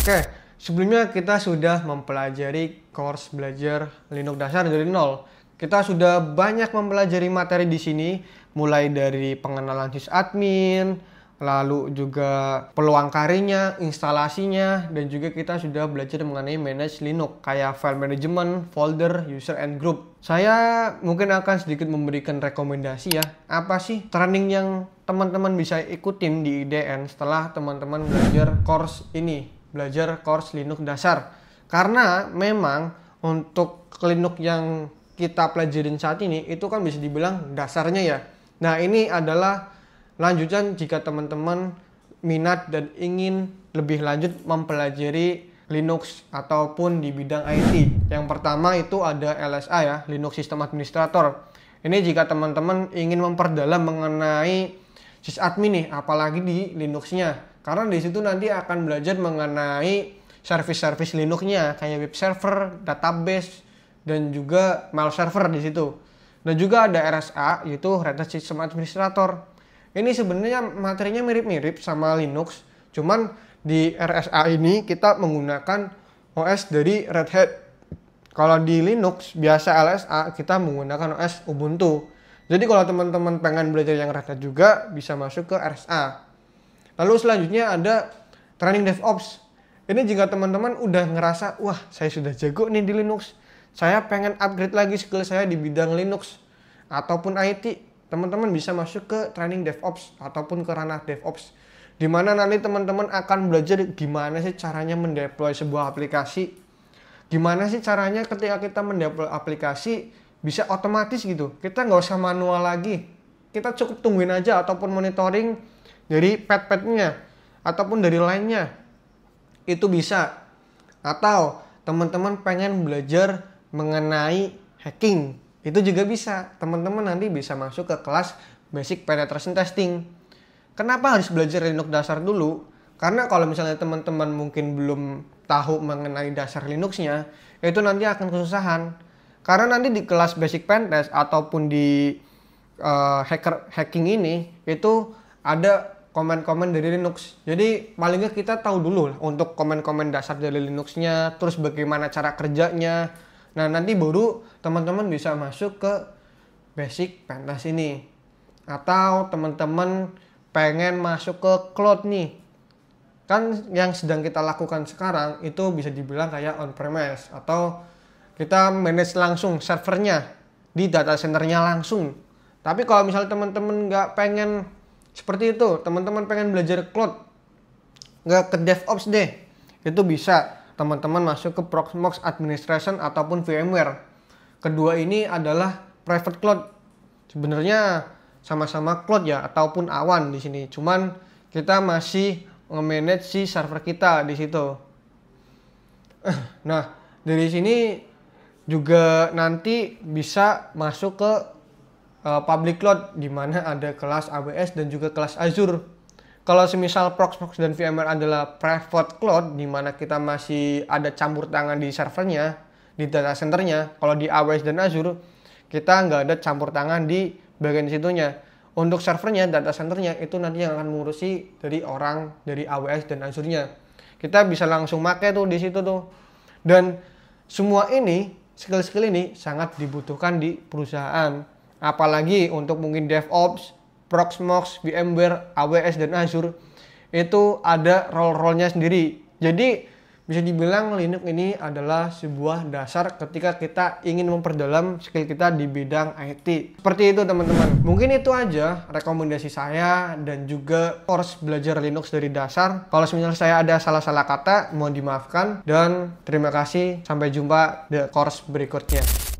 Oke, sebelumnya kita sudah mempelajari course belajar Linux dasar dari nol. Kita sudah banyak mempelajari materi di sini, mulai dari pengenalan sysadmin, lalu juga peluang karirnya, instalasinya, dan juga kita sudah belajar mengenai manage Linux, kayak file management, folder, user, and group. Saya mungkin akan sedikit memberikan rekomendasi ya, apa sih training yang teman-teman bisa ikutin di IDN setelah teman-teman belajar course ini. Belajar course Linux dasar, karena memang untuk Linux yang kita pelajarin saat ini itu kan bisa dibilang dasarnya ya. Nah, ini adalah lanjutan jika teman-teman minat dan ingin lebih lanjut mempelajari Linux ataupun di bidang IT. Yang pertama itu ada LSA ya, Linux System Administrator. Ini jika teman-teman ingin memperdalam mengenai sysadmin nih, apalagi di Linuxnya. Karena di situ nanti akan belajar mengenai service-service Linux-nya kayak web server, database, dan juga mail server di situ. Dan juga ada RSA, yaitu Red Hat System Administrator. Ini sebenarnya materinya mirip-mirip sama Linux, cuman di RSA ini kita menggunakan OS dari Red Hat. Kalau di Linux biasa LSA kita menggunakan OS Ubuntu. Jadi kalau teman-teman pengen belajar yang Red Hat juga bisa masuk ke RSA. Lalu selanjutnya ada training DevOps. Ini jika teman-teman udah ngerasa, wah saya sudah jago nih di Linux, saya pengen upgrade lagi skill saya di bidang Linux ataupun IT, teman-teman bisa masuk ke training DevOps ataupun ke ranah DevOps. Dimana nanti teman-teman akan belajar gimana sih caranya mendeploy sebuah aplikasi, gimana sih caranya ketika kita mendeploy aplikasi bisa otomatis gitu, kita nggak usah manual lagi, kita cukup tungguin aja ataupun monitoring dari pad-padnya ataupun dari line-nya itu bisa. Atau teman-teman pengen belajar mengenai hacking, itu juga bisa. Teman-teman nanti bisa masuk ke kelas Basic Penetration Testing. Kenapa harus belajar Linux dasar dulu? Karena kalau misalnya teman-teman mungkin belum tahu mengenai dasar Linux-nya, itu nanti akan kesusahan. Karena nanti di kelas Basic Pentest ataupun di hacking ini itu ada komen-komen dari Linux. Jadi paling nggak kita tahu dulu lah untuk komen-komen dasar dari Linux-nya, terus bagaimana cara kerjanya. Nah, nanti baru teman-teman bisa masuk ke Basic Pentest ini. Atau teman-teman pengen masuk ke cloud nih. Kan yang sedang kita lakukan sekarang itu bisa dibilang kayak on-premise, atau kita manage langsung servernya di data centernya langsung. Tapi kalau misalnya teman-teman nggak pengen seperti itu, teman-teman pengen belajar cloud, nggak ke DevOps deh, itu bisa teman-teman masuk ke Proxmox Administration ataupun VMware. Kedua ini adalah private cloud. Sebenarnya sama-sama cloud ya, ataupun awan di sini. Cuman kita masih nge-manage si server kita di situ. Nah, dari sini juga nanti bisa masuk ke public cloud, di mana ada kelas AWS dan juga kelas Azure. Kalau semisal Proxmox dan VMware adalah private cloud, di mana kita masih ada campur tangan di servernya, di data centernya. Kalau di AWS dan Azure, kita nggak ada campur tangan di bagian situnya. Untuk servernya, data centernya, itu nanti yang akan mengurusi dari orang dari AWS dan Azure-nya. Kita bisa langsung pakai tuh di situ tuh. Dan semua ini, skill-skill ini sangat dibutuhkan di perusahaan. Apalagi untuk mungkin DevOps, Proxmox, VMware, AWS, dan Azure, itu ada role-role-nya sendiri. Jadi bisa dibilang Linux ini adalah sebuah dasar ketika kita ingin memperdalam skill kita di bidang IT. Seperti itu teman-teman. Mungkin itu aja rekomendasi saya dan juga course belajar Linux dari dasar. Kalau misalnya saya ada salah-salah kata, mohon dimaafkan. Dan terima kasih. Sampai jumpa di course berikutnya.